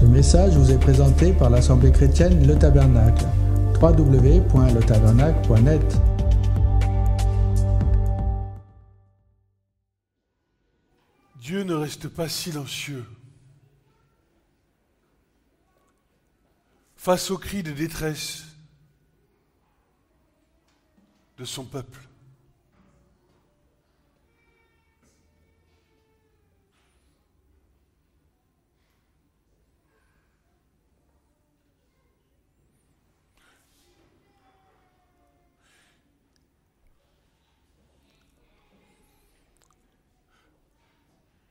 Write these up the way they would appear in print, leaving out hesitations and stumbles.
Ce message vous est présenté par l'Assemblée chrétienne Le Tabernacle. www.letabernacle.net. Dieu ne reste pas silencieux face aux cris de détresse de son peuple.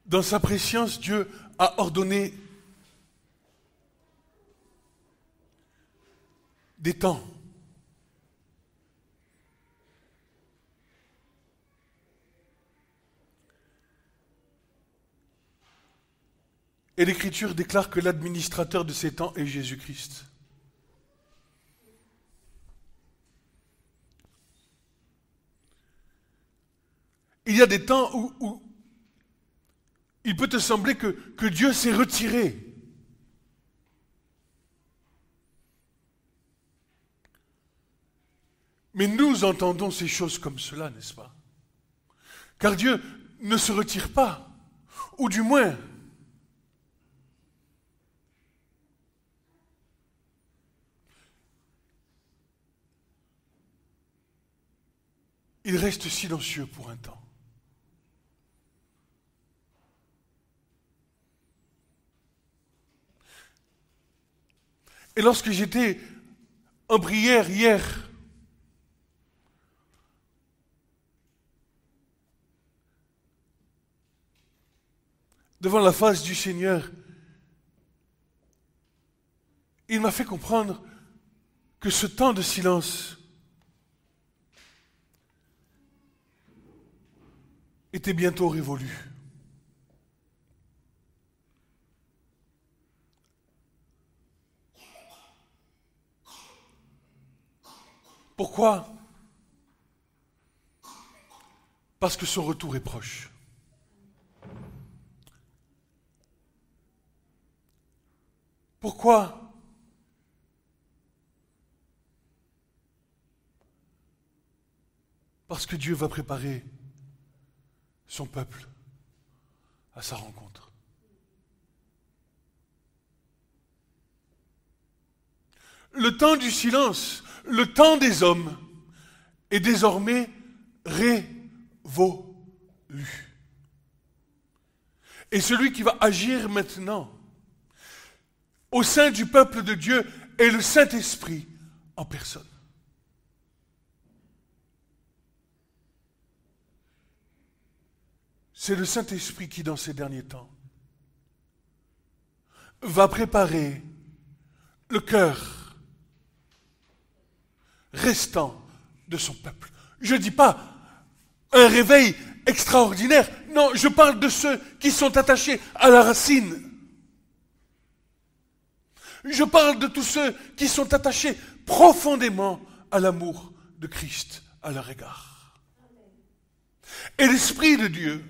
Dans sa préscience, Dieu a ordonné des temps. Et l'Écriture déclare que l'administrateur de ces temps est Jésus-Christ. Il y a des temps où il peut te sembler que Dieu s'est retiré. Mais nous entendons ces choses comme cela, n'est-ce pas? Car Dieu ne se retire pas, ou du moins, il reste silencieux pour un temps. Et lorsque j'étais en prière hier, devant la face du Seigneur, il m'a fait comprendre que ce temps de silence était bientôt révolu. Pourquoi? Parce que son retour est proche. Pourquoi? Parce que Dieu va préparer son peuple à sa rencontre. Le temps du silence, le temps des hommes est désormais révolu. Et celui qui va agir maintenant au sein du peuple de Dieu est le Saint-Esprit en personne. C'est le Saint-Esprit qui, dans ces derniers temps, va préparer le cœur restant de son peuple. Je ne dis pas un réveil extraordinaire. Non, je parle de ceux qui sont attachés à la racine. Je parle de tous ceux qui sont attachés profondément à l'amour de Christ à leur égard. Et l'Esprit de Dieu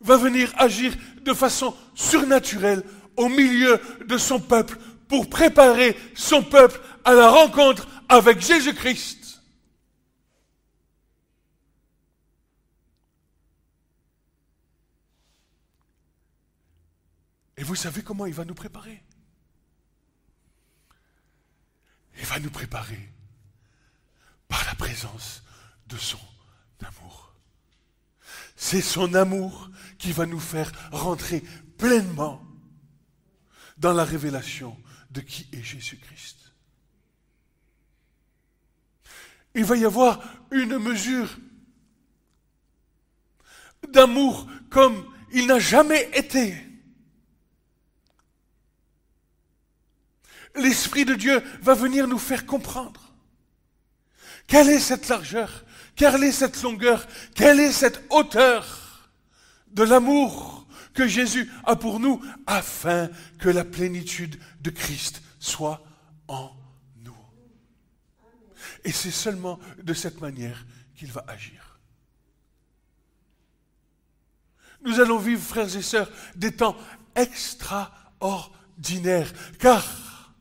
va venir agir de façon surnaturelle au milieu de son peuple pour préparer son peuple à la rencontre avec Jésus-Christ. Et vous savez comment il va nous préparer? Il va nous préparer par la présence de son amour. C'est son amour qui va nous faire rentrer pleinement dans la révélation de qui est Jésus-Christ. Il va y avoir une mesure d'amour comme il n'a jamais été. L'Esprit de Dieu va venir nous faire comprendre quelle est cette largeur, quelle est cette longueur, quelle est cette hauteur de l'amour que Jésus a pour nous afin que la plénitude de Christ soit en nous. Et c'est seulement de cette manière qu'il va agir. Nous allons vivre, frères et sœurs, des temps extraordinaires. extraordinaire. Car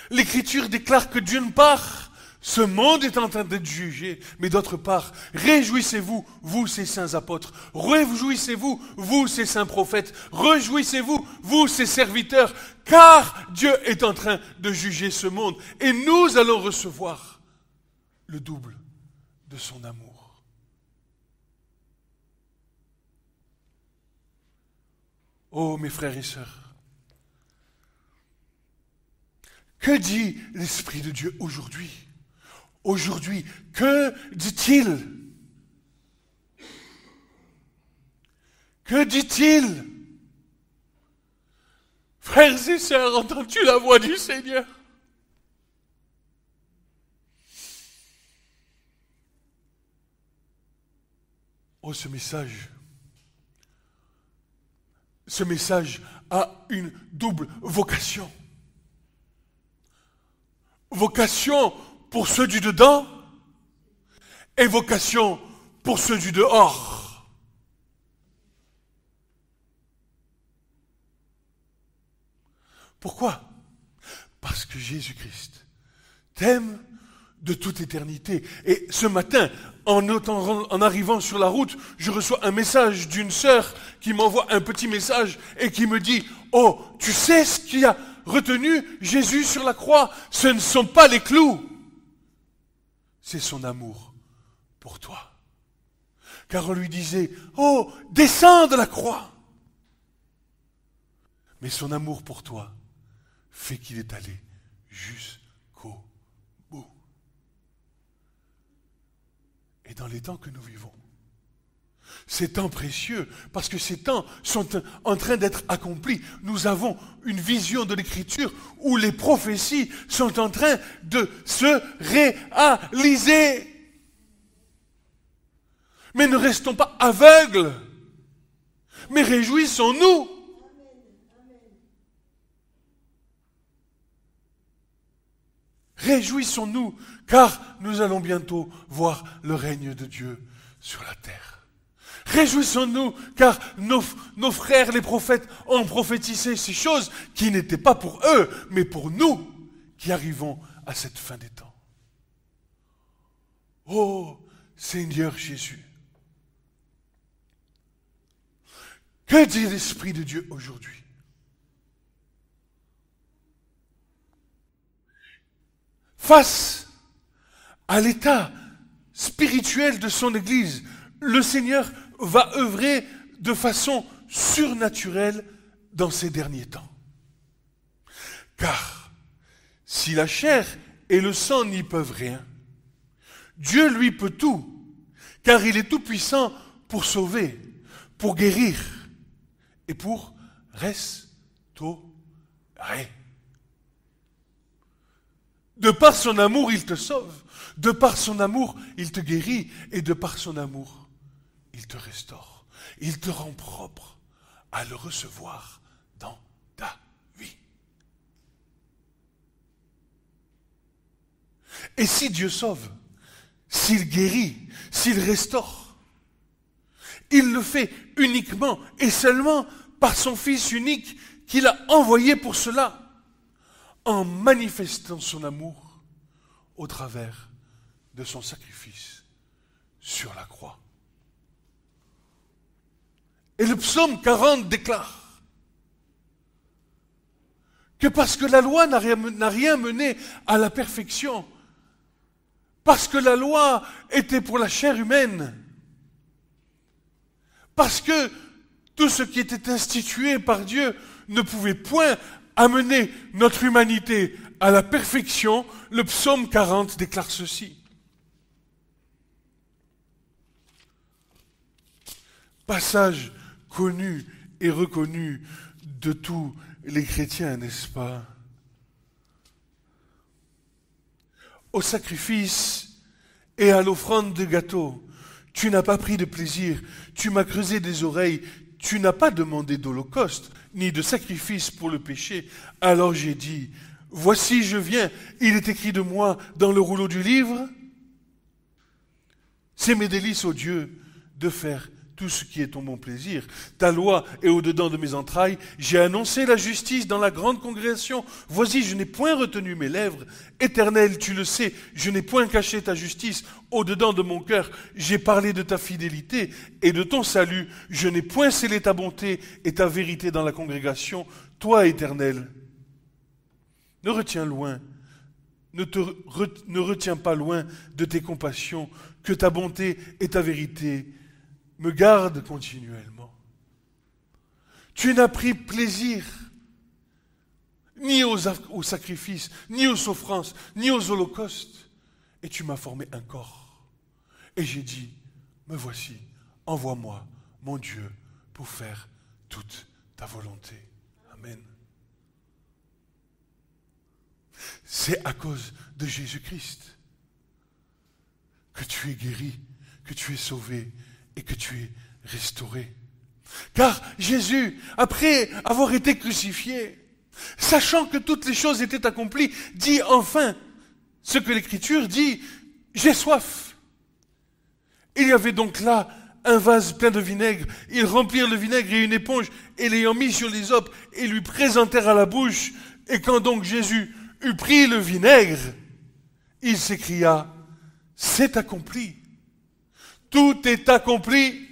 l'Écriture déclare que d'une part, ce monde est en train d'être jugé, mais d'autre part, réjouissez-vous, vous ces saints apôtres, réjouissez-vous, vous ces saints prophètes, réjouissez-vous, vous ces serviteurs, car Dieu est en train de juger ce monde et nous allons recevoir le double de son amour. Oh mes frères et sœurs, que dit l'Esprit de Dieu aujourd'hui? Aujourd'hui, que dit-il? Que dit-il? Frères et sœurs, entends-tu la voix du Seigneur? Oh, ce message a une double vocation. Vocation pour ceux du dedans et vocation pour ceux du dehors. Pourquoi? Parce que Jésus-Christ t'aime de toute éternité. Et ce matin, en arrivant sur la route, je reçois un message d'une sœur qui m'envoie un petit message et qui me dit « Oh, tu sais ce qui a retenu Jésus sur la croix? Ce ne sont pas les clous. C'est son amour pour toi. » Car on lui disait « Oh, descends de la croix. » Mais son amour pour toi fait qu'il est allé jusqu'au bout. Et dans les temps que nous vivons, ces temps précieux, parce que ces temps sont en train d'être accomplis, nous avons une vision de l'Écriture où les prophéties sont en train de se réaliser. Mais ne restons pas aveugles, mais réjouissons-nous. Réjouissons-nous, car nous allons bientôt voir le règne de Dieu sur la terre. Réjouissons-nous, car nos frères les prophètes ont prophétisé ces choses qui n'étaient pas pour eux, mais pour nous qui arrivons à cette fin des temps. Oh Seigneur Jésus, que dit l'Esprit de Dieu aujourd'hui? Face à l'état spirituel de son Église, le Seigneur va œuvrer de façon surnaturelle dans ces derniers temps. Car si la chair et le sang n'y peuvent rien, Dieu lui peut tout, car il est tout-puissant pour sauver, pour guérir et pour restaurer. De par son amour, il te sauve. De par son amour, il te guérit. Et de par son amour, il te restaure. Il te rend propre à le recevoir dans ta vie. Et si Dieu sauve, s'il guérit, s'il restaure, il le fait uniquement et seulement par son Fils unique qu'il a envoyé pour cela, en manifestant son amour au travers de son sacrifice sur la croix. Et le psaume 40 déclare que parce que la loi n'a rien mené à la perfection, parce que la loi était pour la chair humaine, parce que tout ce qui était institué par Dieu ne pouvait point amener notre humanité à la perfection, le psaume 40 déclare ceci. Passage connu et reconnu de tous les chrétiens, n'est-ce pas? Au sacrifice et à l'offrande de gâteau, tu n'as pas pris de plaisir, tu m'as creusé des oreilles, tu n'as pas demandé d'holocauste, ni de sacrifice pour le péché. Alors j'ai dit, voici je viens, il est écrit de moi dans le rouleau du livre. C'est mes délices, ô Dieu, de faire tout ce qui est ton bon plaisir. Ta loi est au-dedans de mes entrailles. J'ai annoncé la justice dans la grande congrégation. Voici, je n'ai point retenu mes lèvres. Éternel, tu le sais, je n'ai point caché ta justice au-dedans de mon cœur. J'ai parlé de ta fidélité et de ton salut. Je n'ai point scellé ta bonté et ta vérité dans la congrégation. Toi, Éternel, ne retiens pas loin de tes compassions, que ta bonté et ta vérité me gardent continuellement. Tu n'as pris plaisir ni aux sacrifices, ni aux offrances, ni aux holocaustes, et tu m'as formé un corps. Et j'ai dit, me voici, envoie-moi, mon Dieu, pour faire toute ta volonté. Amen. C'est à cause de Jésus-Christ que tu es guéri, que tu es sauvé et que tu es restauré. Car Jésus, après avoir été crucifié, sachant que toutes les choses étaient accomplies, dit enfin ce que l'Écriture dit, j'ai soif. Il y avait donc là un vase plein de vinaigre. Ils remplirent le vinaigre et une éponge et l'ayant mis sur l'hysope et lui présentèrent à la bouche. Et quand donc Jésus eut pris le vinaigre, il s'écria, c'est accompli. Tout est accompli.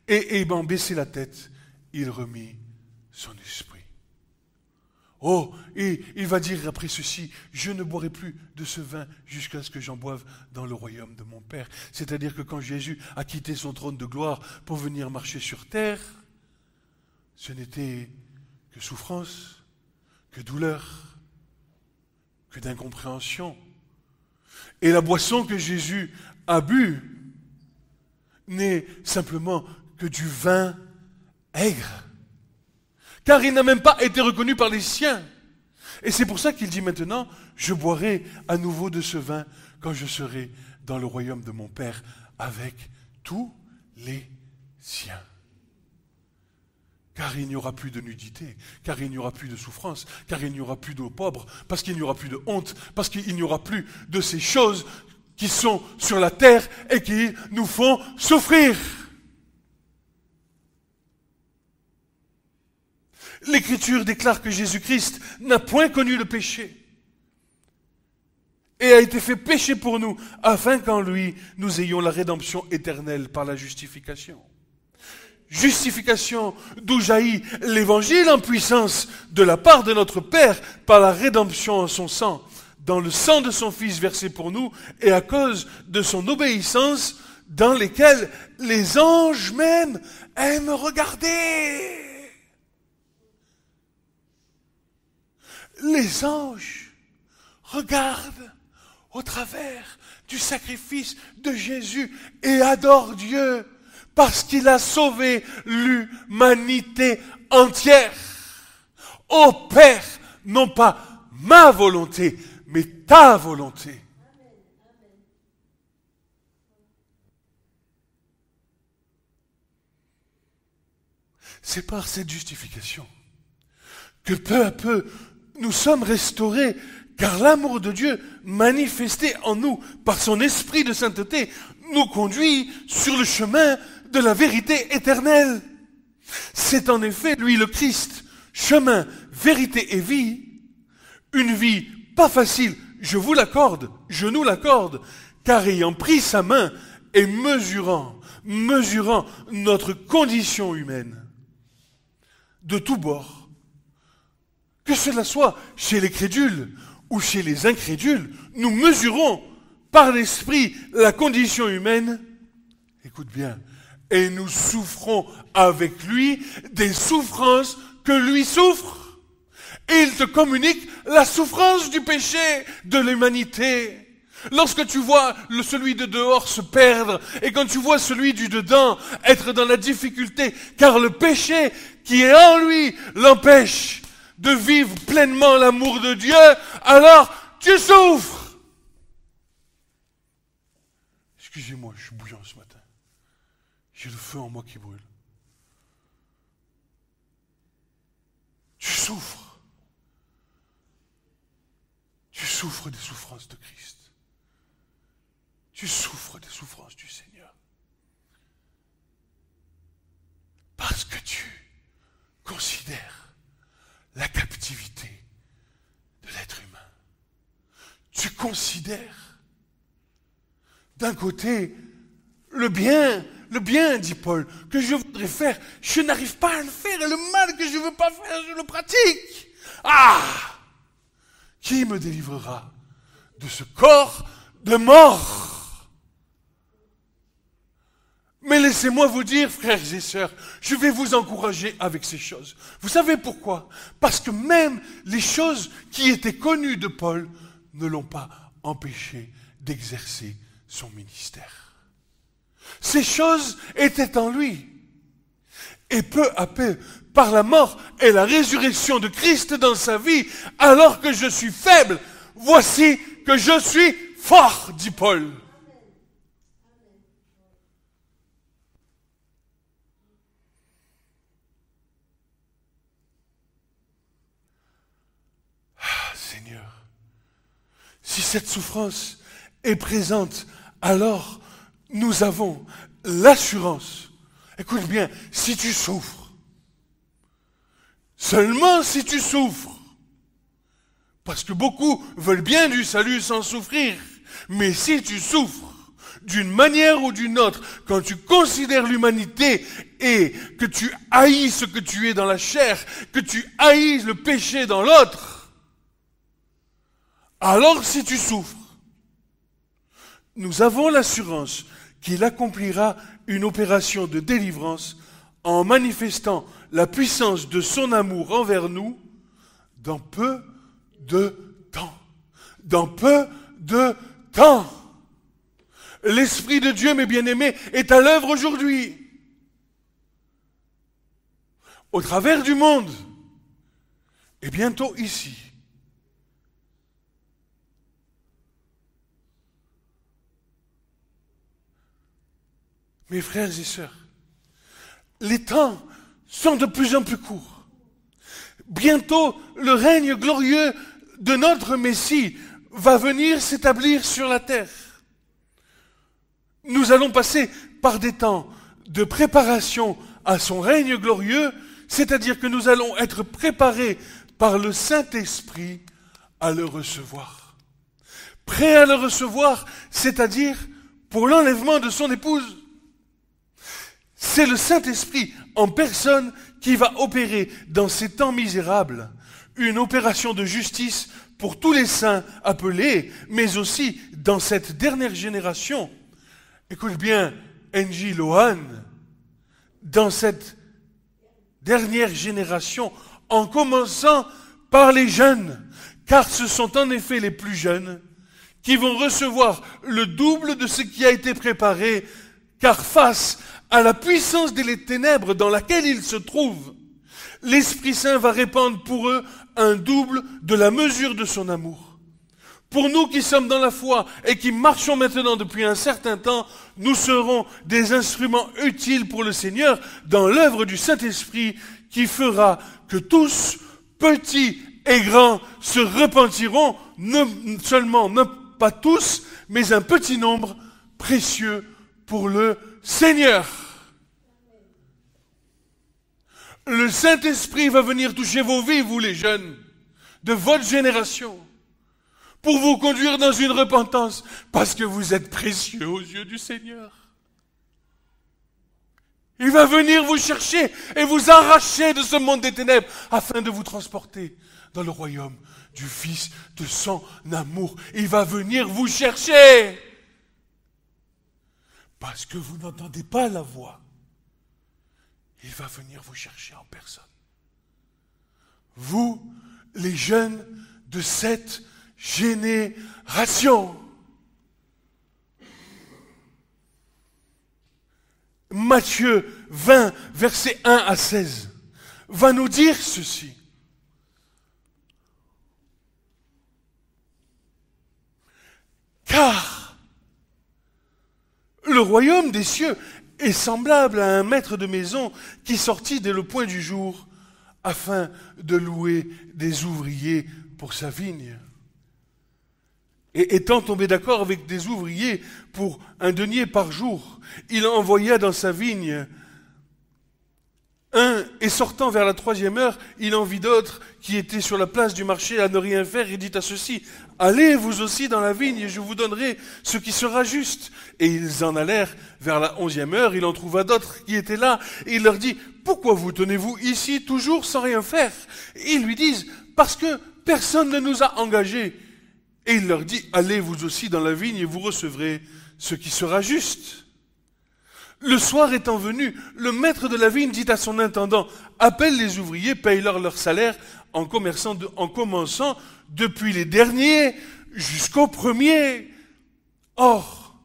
Et ayant baissé la tête, il remit son esprit. Oh, et il va dire après ceci, je ne boirai plus de ce vin jusqu'à ce que j'en boive dans le royaume de mon Père. C'est-à-dire que quand Jésus a quitté son trône de gloire pour venir marcher sur terre, ce n'était que souffrance, que douleur, que d'incompréhension. Et la boisson que Jésus a bu n'est simplement que du vin aigre. Car il n'a même pas été reconnu par les siens. Et c'est pour ça qu'il dit maintenant, je boirai à nouveau de ce vin quand je serai dans le royaume de mon Père avec tous les siens. Car il n'y aura plus de nudité, car il n'y aura plus de souffrance, car il n'y aura plus d'eau pauvre, parce qu'il n'y aura plus de honte, parce qu'il n'y aura plus de ces choses qui sont sur la terre et qui nous font souffrir. L'Écriture déclare que Jésus-Christ n'a point connu le péché et a été fait péché pour nous, afin qu'en lui, nous ayons la rédemption éternelle par la justification. Justification d'où jaillit l'Évangile en puissance de la part de notre Père par la rédemption en son sang, dans le sang de son Fils versé pour nous et à cause de son obéissance dans lesquelles les anges même aiment regarder. Les anges regardent au travers du sacrifice de Jésus et adorent Dieu parce qu'il a sauvé l'humanité entière. Ô Père, non pas ma volonté, mais ta volonté. C'est par cette justification que peu à peu nous sommes restaurés, car l'amour de Dieu, manifesté en nous par son esprit de sainteté, nous conduit sur le chemin de la vérité éternelle. C'est en effet lui le Christ, chemin, vérité et vie, une vie pas facile, je vous l'accorde, je nous l'accorde, car ayant pris sa main et mesurant notre condition humaine de tous bords, que cela soit chez les crédules ou chez les incrédules, nous mesurons par l'esprit la condition humaine, écoute bien, et nous souffrons avec lui des souffrances que lui souffre. Et il te communique la souffrance du péché de l'humanité. Lorsque tu vois celui de dehors se perdre, et quand tu vois celui du dedans être dans la difficulté, car le péché qui est en lui l'empêche de vivre pleinement l'amour de Dieu, alors tu souffres. Excusez-moi, je suis bouillant ce matin. J'ai le feu en moi qui brûle. Tu souffres. Tu souffres des souffrances de Christ. Tu souffres des souffrances du Seigneur. Parce que tu considères la captivité de l'être humain. Tu considères d'un côté le bien, dit Paul, que je voudrais faire, je n'arrive pas à le faire, et le mal que je ne veux pas faire, je le pratique. Ah! Qui me délivrera de ce corps de mort? Mais laissez-moi vous dire, frères et sœurs, je vais vous encourager avec ces choses. Vous savez pourquoi? Parce que même les choses qui étaient connues de Paul ne l'ont pas empêché d'exercer son ministère. Ces choses étaient en lui. Et peu à peu, par la mort et la résurrection de Christ dans sa vie, alors que je suis faible, voici que je suis fort, dit Paul. Ah, Seigneur, si cette souffrance est présente, alors nous avons l'assurance. Écoute bien, si tu souffres, seulement si tu souffres, parce que beaucoup veulent bien du salut sans souffrir, mais si tu souffres d'une manière ou d'une autre, quand tu considères l'humanité et que tu haïs ce que tu es dans la chair, que tu haïs le péché dans l'autre, alors si tu souffres, nous avons l'assurance qu'il accomplira une opération de délivrance en manifestant la puissance de son amour envers nous dans peu de temps. Dans peu de temps. L'Esprit de Dieu, mes bien-aimés, est à l'œuvre aujourd'hui. Au travers du monde. Et bientôt ici. Mes frères et sœurs, les temps sont de plus en plus courts. Bientôt, le règne glorieux de notre Messie va venir s'établir sur la terre. Nous allons passer par des temps de préparation à son règne glorieux, c'est-à-dire que nous allons être préparés par le Saint-Esprit à le recevoir. Prêts à le recevoir, c'est-à-dire pour l'enlèvement de son épouse. C'est le Saint-Esprit en personne qui va opérer dans ces temps misérables une opération de justice pour tous les saints appelés, mais aussi dans cette dernière génération. Écoute bien, N.J. Lohan, dans cette dernière génération, en commençant par les jeunes, car ce sont en effet les plus jeunes qui vont recevoir le double de ce qui a été préparé, car face à la puissance des ténèbres dans laquelle ils se trouvent, l'Esprit Saint va répandre pour eux un double de la mesure de son amour. Pour nous qui sommes dans la foi et qui marchons maintenant depuis un certain temps, nous serons des instruments utiles pour le Seigneur dans l'œuvre du Saint-Esprit qui fera que tous, petits et grands, se repentiront, pas tous, mais un petit nombre précieux pour le Seigneur. Le Saint-Esprit va venir toucher vos vies, vous les jeunes, de votre génération, pour vous conduire dans une repentance, parce que vous êtes précieux aux yeux du Seigneur. Il va venir vous chercher et vous arracher de ce monde des ténèbres, afin de vous transporter dans le royaume du Fils de son amour. Il va venir vous chercher. Parce que vous n'entendez pas la voix, il va venir vous chercher en personne. Vous, les jeunes de cette génération. Matthieu 20, versets 1 à 16, va nous dire ceci. Car le royaume des cieux est semblable à un maître de maison qui sortit dès le point du jour afin de louer des ouvriers pour sa vigne. Et étant tombé d'accord avec des ouvriers pour 1 denier par jour, il envoya dans sa vigne Et sortant vers la 3e heure, il en vit d'autres qui étaient sur la place du marché à ne rien faire et dit à ceux-ci, allez vous aussi dans la vigne et je vous donnerai ce qui sera juste. Et ils en allèrent vers la 11e heure, il en trouva d'autres qui étaient là et il leur dit, pourquoi vous tenez-vous ici toujours sans rien faire? Et ils lui disent, parce que personne ne nous a engagés. Et il leur dit, allez vous aussi dans la vigne et vous recevrez ce qui sera juste. Le soir étant venu, le maître de la vigne dit à son intendant, appelle les ouvriers, paye-leur leur salaire en commençant depuis les derniers jusqu'aux premiers. Or,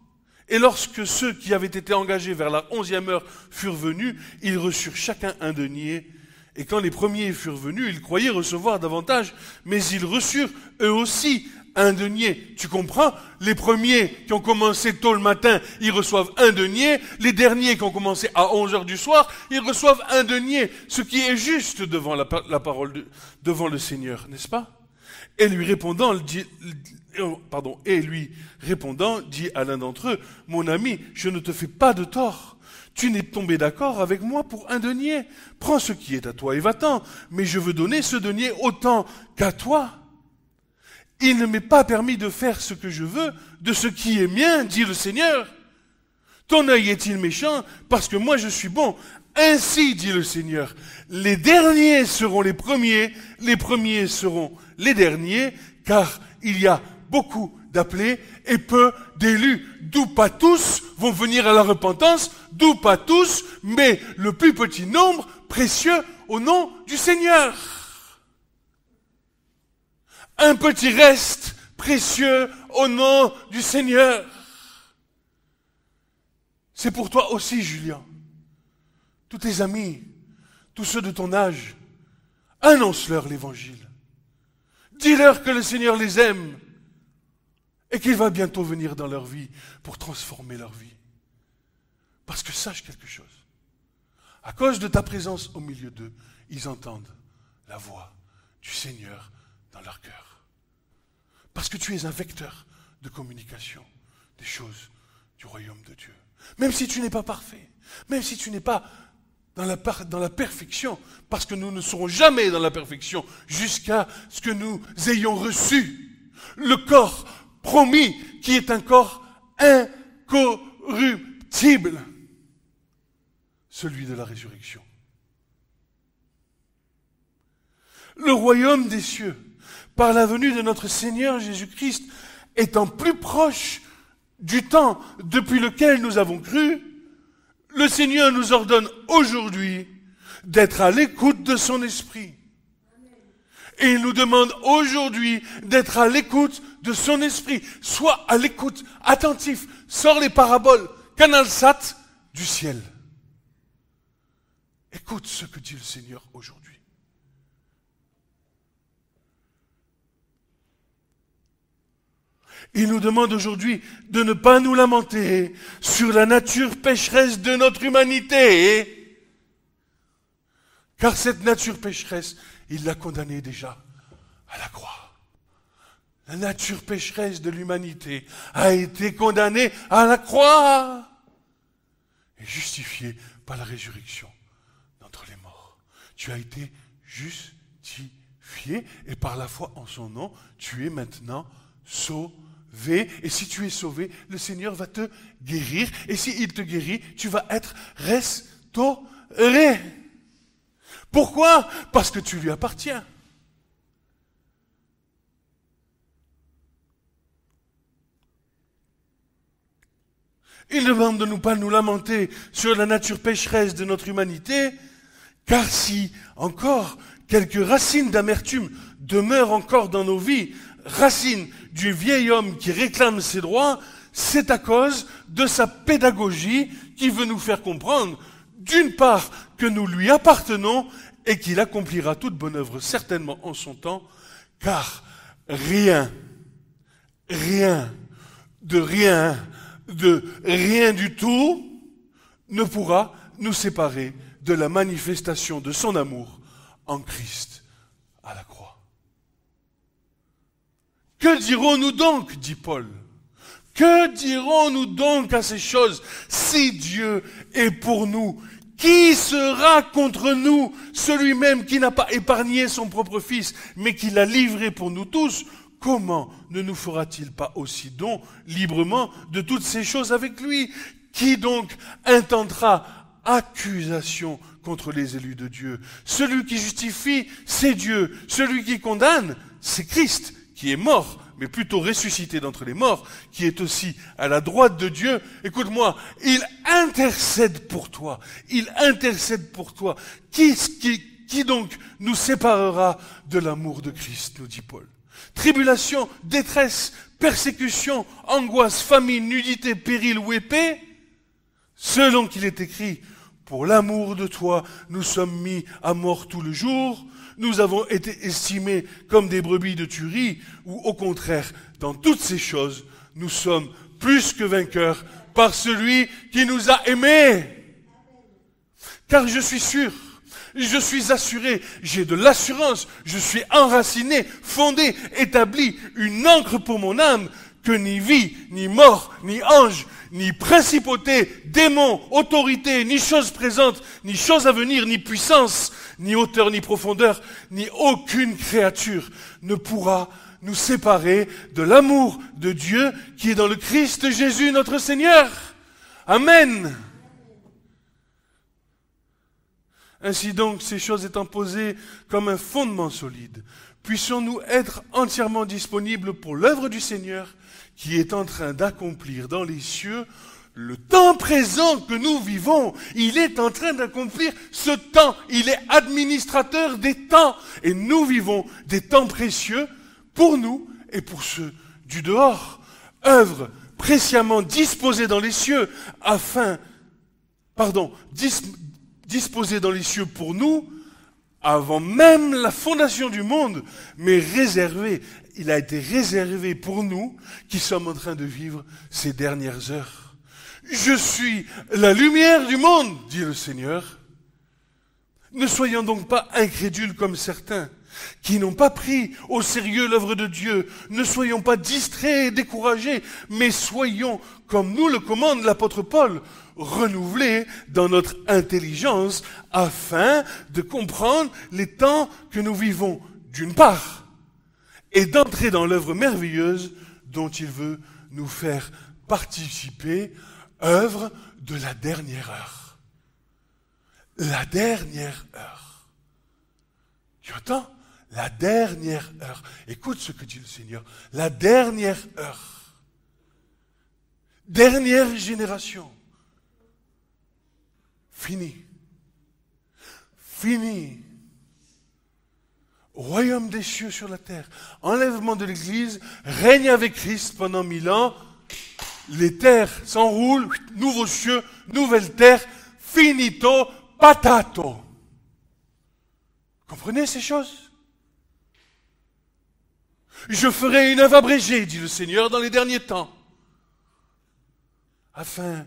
et lorsque ceux qui avaient été engagés vers la 11e heure furent venus, ils reçurent chacun un denier. Et quand les premiers furent venus, ils croyaient recevoir davantage, mais ils reçurent eux aussi un denier. Tu comprends? Les premiers qui ont commencé tôt le matin, ils reçoivent un denier. Les derniers qui ont commencé à 11h du soir, ils reçoivent un denier. Ce qui est juste devant la parole devant le Seigneur, n'est-ce pas? Et lui répondant, dit à l'un d'entre eux, mon ami, je ne te fais pas de tort. Tu n'es tombé d'accord avec moi pour un denier. Prends ce qui est à toi et va-t'en. Mais je veux donner ce denier autant qu'à toi. Il ne m'est pas permis de faire ce que je veux de ce qui est mien, dit le Seigneur. Ton œil est-il méchant parce que moi je suis bon? Ainsi, dit le Seigneur, les derniers seront les premiers seront les derniers, car il y a beaucoup d'appelés et peu d'élus. D'où pas tous vont venir à la repentance, d'où pas tous, mais le plus petit nombre précieux au nom du Seigneur. Un petit reste précieux au nom du Seigneur. C'est pour toi aussi, Julien. Tous tes amis, tous ceux de ton âge, annonce-leur l'évangile. Dis-leur que le Seigneur les aime et qu'il va bientôt venir dans leur vie pour transformer leur vie. Parce que sache quelque chose. À cause de ta présence au milieu d'eux, ils entendent la voix du Seigneur dans leur cœur. Parce que tu es un vecteur de communication des choses du royaume de Dieu. Même si tu n'es pas parfait, même si tu n'es pas dans la perfection, parce que nous ne serons jamais dans la perfection jusqu'à ce que nous ayons reçu le corps promis, qui est un corps incorruptible, celui de la résurrection. Le royaume des cieux, par la venue de notre Seigneur Jésus-Christ, étant plus proche du temps depuis lequel nous avons cru, le Seigneur nous ordonne aujourd'hui d'être à l'écoute de son esprit. Et il nous demande aujourd'hui d'être à l'écoute de son esprit. Sois à l'écoute, attentif, sors les paraboles, CanalSat du ciel. Écoute ce que dit le Seigneur aujourd'hui. Il nous demande aujourd'hui de ne pas nous lamenter sur la nature pécheresse de notre humanité. Car cette nature pécheresse, il l'a condamnée déjà à la croix. La nature pécheresse de l'humanité a été condamnée à la croix et justifiée par la résurrection d'entre les morts. Tu as été justifié et par la foi en son nom, tu es maintenant sauvé. Et si tu es sauvé, le Seigneur va te guérir. Et s'il te guérit, tu vas être restauré. Pourquoi? Parce que tu lui appartiens. Il demande de ne pas nous lamenter sur la nature pécheresse de notre humanité, car si encore quelques racines d'amertume demeurent encore dans nos vies, racines du vieil homme qui réclame ses droits, c'est à cause de sa pédagogie qui veut nous faire comprendre, d'une part, que nous lui appartenons et qu'il accomplira toute bonne œuvre certainement en son temps, car rien du tout ne pourra nous séparer de la manifestation de son amour en Christ à la croix. Que dirons-nous donc, dit Paul? Que dirons-nous donc à ces choses? Si Dieu est pour nous, Qui sera contre nous? Celui même qui n'a pas épargné son propre Fils, mais qui l'a livré pour nous tous. Comment ne nous fera-t-il pas aussi don librement de toutes ces choses avec lui? Qui donc intentera accusation contre les élus de Dieu? Celui qui justifie, c'est Dieu. Celui qui condamne, c'est Christ, qui est mort, mais plutôt ressuscité d'entre les morts, qui est aussi à la droite de Dieu. Écoute-moi, il intercède pour toi. Il intercède pour toi. Qui donc nous séparera de l'amour de Christ, nous dit Paul? Tribulation, détresse, persécution, angoisse, famine, nudité, péril ou épée? Selon qu'il est écrit, pour l'amour de toi, nous sommes mis à mort tout le jour. Nous avons été estimés comme des brebis de tuerie, ou au contraire, dans toutes ces choses, nous sommes plus que vainqueurs par celui qui nous a aimés. Car je suis sûr, je suis assuré, j'ai de l'assurance, je suis enraciné, fondé, établi, une ancre pour mon âme, que ni vie, ni mort, ni ange, ni principauté, démon, autorité, ni chose présente, ni chose à venir, ni puissance, ni hauteur, ni profondeur, ni aucune créature ne pourra nous séparer de l'amour de Dieu qui est dans le Christ Jésus notre Seigneur. Amen. Ainsi donc, ces choses étant posées comme un fondement solide, puissions-nous être entièrement disponibles pour l'œuvre du Seigneur qui est en train d'accomplir dans les cieux le temps présent que nous vivons. Il est en train d'accomplir ce temps. Il est administrateur des temps. Et nous vivons des temps précieux pour nous et pour ceux du dehors. Œuvre préciemment disposée dans les cieux disposée dans les cieux pour nous, avant même la fondation du monde, mais réservée. Il a été réservé pour nous qui sommes en train de vivre ces dernières heures. Je suis la lumière du monde, dit le Seigneur. Ne soyons donc pas incrédules comme certains, qui n'ont pas pris au sérieux l'œuvre de Dieu. Ne soyons pas distraits et découragés, mais soyons, comme nous le commande l'apôtre Paul, renouvelés dans notre intelligence afin de comprendre les temps que nous vivons d'une part et d'entrer dans l'œuvre merveilleuse dont il veut nous faire participer, œuvre de la dernière heure. La dernière heure. Tu entends? La dernière heure. Écoute ce que dit le Seigneur. La dernière heure. Dernière génération. Fini. Fini. Royaume des cieux sur la terre. Enlèvement de l'Église. Règne avec Christ pendant 1000 ans. Les terres s'enroulent. Nouveaux cieux, nouvelle terre. Finito, patato. Comprenez ces choses? Je ferai une œuvre abrégée, dit le Seigneur, dans les derniers temps, afin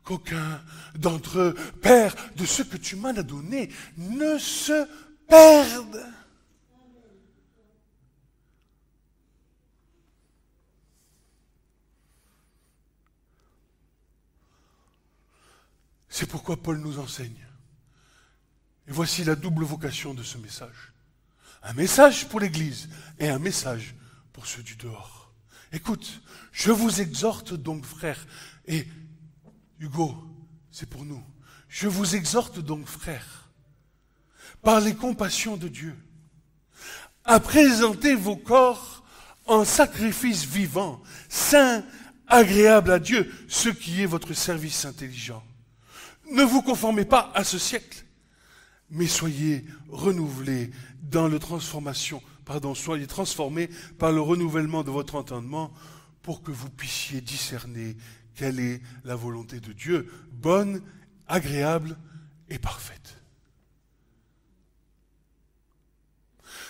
qu'aucun d'entre eux, Père, de ce que tu m'en as donné, ne se perde. C'est pourquoi Paul nous enseigne. Et voici la double vocation de ce message. Un message pour l'Église et un message pour ceux du dehors. Écoute, je vous exhorte donc, frères, et Hugo, c'est pour nous. Je vous exhorte donc, frères, par les compassions de Dieu, à présenter vos corps en sacrifice vivant, saint, agréable à Dieu, ce qui est votre service intelligent. Ne vous conformez pas à ce siècle, mais soyez renouvelés soyez transformés par le renouvellement de votre entendement pour que vous puissiez discerner quelle est la volonté de Dieu, bonne, agréable et parfaite.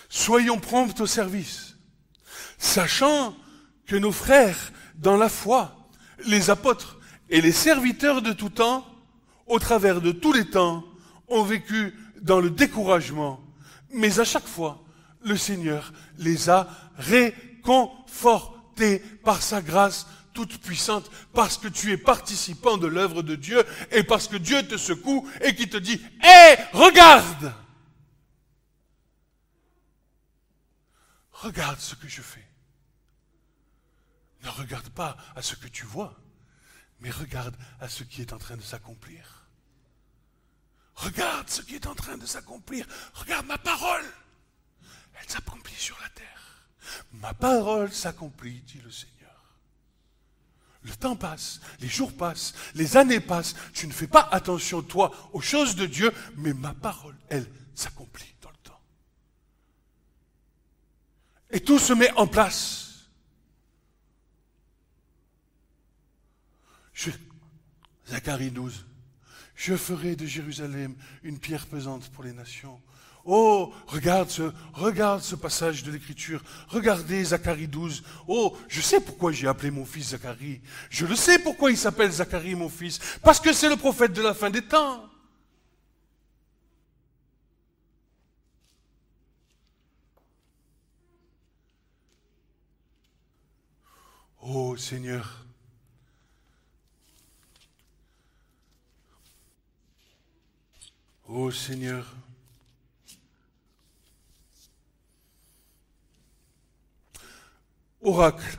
Soyons prompts au service, sachant que nos frères dans la foi, les apôtres et les serviteurs de tout temps, au travers de tous les temps, ont vécu dans le découragement, mais à chaque fois, le Seigneur les a réconfortés par sa grâce toute puissante, parce que tu es participant de l'œuvre de Dieu, et parce que Dieu te secoue et qui te dit, « Hé, regarde! Regarde ce que je fais. » Ne regarde pas à ce que tu vois, mais regarde à ce qui est en train de s'accomplir. Regarde ce qui est en train de s'accomplir. Regarde ma parole. Elle s'accomplit sur la terre. Ma parole s'accomplit, dit le Seigneur. Le temps passe, les jours passent, les années passent. Tu ne fais pas attention, toi, aux choses de Dieu, mais ma parole, elle, s'accomplit dans le temps. Et tout se met en place. Zacharie 12. Je ferai de Jérusalem une pierre pesante pour les nations. Oh, regarde ce passage de l'Écriture. Regardez Zacharie 12. Oh, je sais pourquoi j'ai appelé mon fils Zacharie. Je le sais pourquoi il s'appelle Zacharie, mon fils. Parce que c'est le prophète de la fin des temps. Oh Seigneur, oh Seigneur, oracle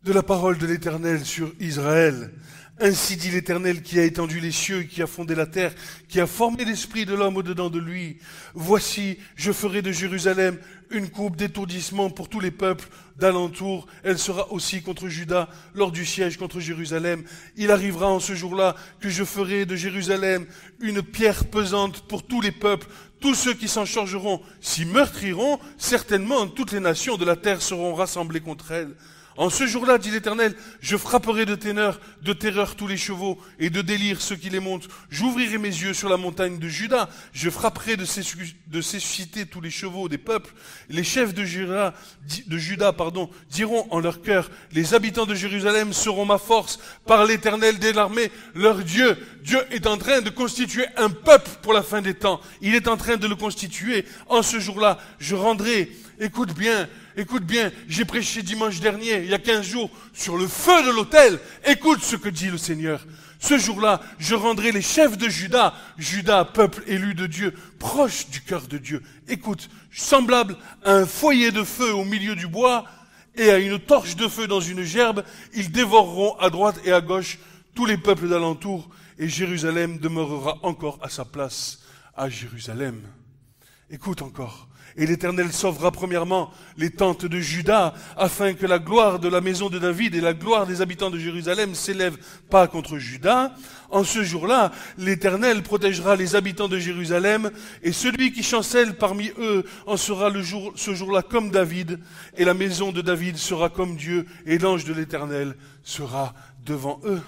de la parole de l'Éternel sur Israël. Ainsi dit l'Éternel qui a étendu les cieux, qui a fondé la terre, qui a formé l'esprit de l'homme au-dedans de lui. Voici, je ferai de Jérusalem une coupe d'étourdissement pour tous les peuples d'alentour. Elle sera aussi contre Juda lors du siège contre Jérusalem. Il arrivera en ce jour-là que je ferai de Jérusalem une pierre pesante pour tous les peuples. Tous ceux qui s'en chargeront s'y meurtriront. Certainement, toutes les nations de la terre seront rassemblées contre elle. En ce jour-là, dit l'Éternel, je frapperai de terreur tous les chevaux et de délire ceux qui les montent. J'ouvrirai mes yeux sur la montagne de Juda. Je frapperai de susciter tous les chevaux des peuples. Les chefs de Juda, diront en leur cœur, les habitants de Jérusalem seront ma force par l'Éternel de l'armée, leur Dieu. Dieu est en train de constituer un peuple pour la fin des temps. Il est en train de le constituer. En ce jour-là, je rendrai, écoute bien, j'ai prêché dimanche dernier, il y a 15 jours, sur le feu de l'autel. Écoute ce que dit le Seigneur. Ce jour-là, je rendrai les chefs de Juda, peuple élu de Dieu, proche du cœur de Dieu. Écoute, semblable à un foyer de feu au milieu du bois et à une torche de feu dans une gerbe, ils dévoreront à droite et à gauche tous les peuples d'alentour, et Jérusalem demeurera encore à sa place à Jérusalem. Écoute encore. Et l'Éternel sauvera premièrement les tentes de Juda, afin que la gloire de la maison de David et la gloire des habitants de Jérusalem s'élèvent pas contre Juda. En ce jour-là, l'Éternel protégera les habitants de Jérusalem, et celui qui chancelle parmi eux en sera ce jour-là comme David, et la maison de David sera comme Dieu, et l'ange de l'Éternel sera devant eux.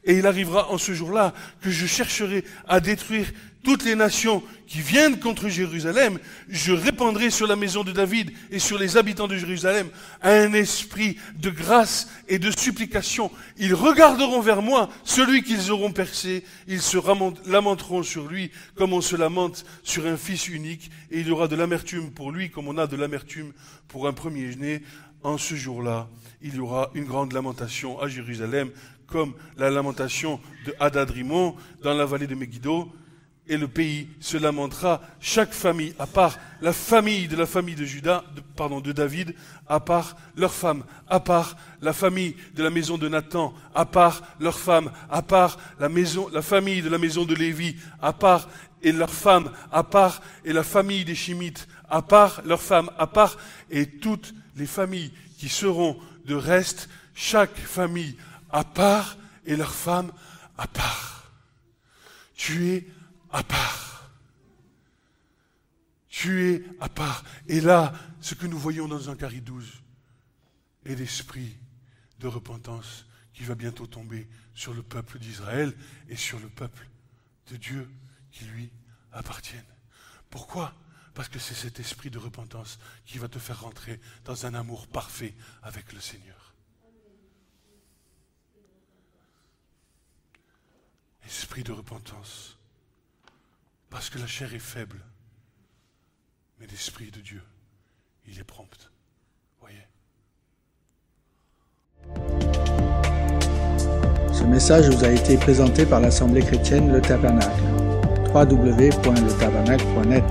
Et il arrivera en ce jour-là que je chercherai à détruire toutes les nations qui viennent contre Jérusalem. Je répandrai sur la maison de David et sur les habitants de Jérusalem un esprit de grâce et de supplication. Ils regarderont vers moi, celui qu'ils auront percé. Ils se lamenteront sur lui comme on se lamente sur un fils unique. Et il y aura de l'amertume pour lui comme on a de l'amertume pour un premier-né. En ce jour-là, il y aura une grande lamentation à Jérusalem, comme la lamentation de Hadad-Rimon dans la vallée de Megiddo, et le pays se lamentera, chaque famille, à part la famille de de David, à part leurs femmes, à part la famille de la maison de Nathan, à part leurs femmes, à part la famille de la maison de Lévi, à part et leurs femmes, à part et la famille des Shimites, à part leurs femmes, à part et toutes les familles qui seront de reste, chaque famille à part et leurs femmes à part. Tu es à part. Tu es à part. Et là, ce que nous voyons dans Zacharie 12 est l'esprit de repentance qui va bientôt tomber sur le peuple d'Israël et sur le peuple de Dieu qui lui appartiennent. Pourquoi ? Parce que c'est cet esprit de repentance qui va te faire rentrer dans un amour parfait avec le Seigneur. Esprit de repentance. Parce que la chair est faible. Mais l'Esprit de Dieu, il est prompt. Voyez. Ce message vous a été présenté par l'Assemblée chrétienne Le Tabernacle. www.letabernacle.net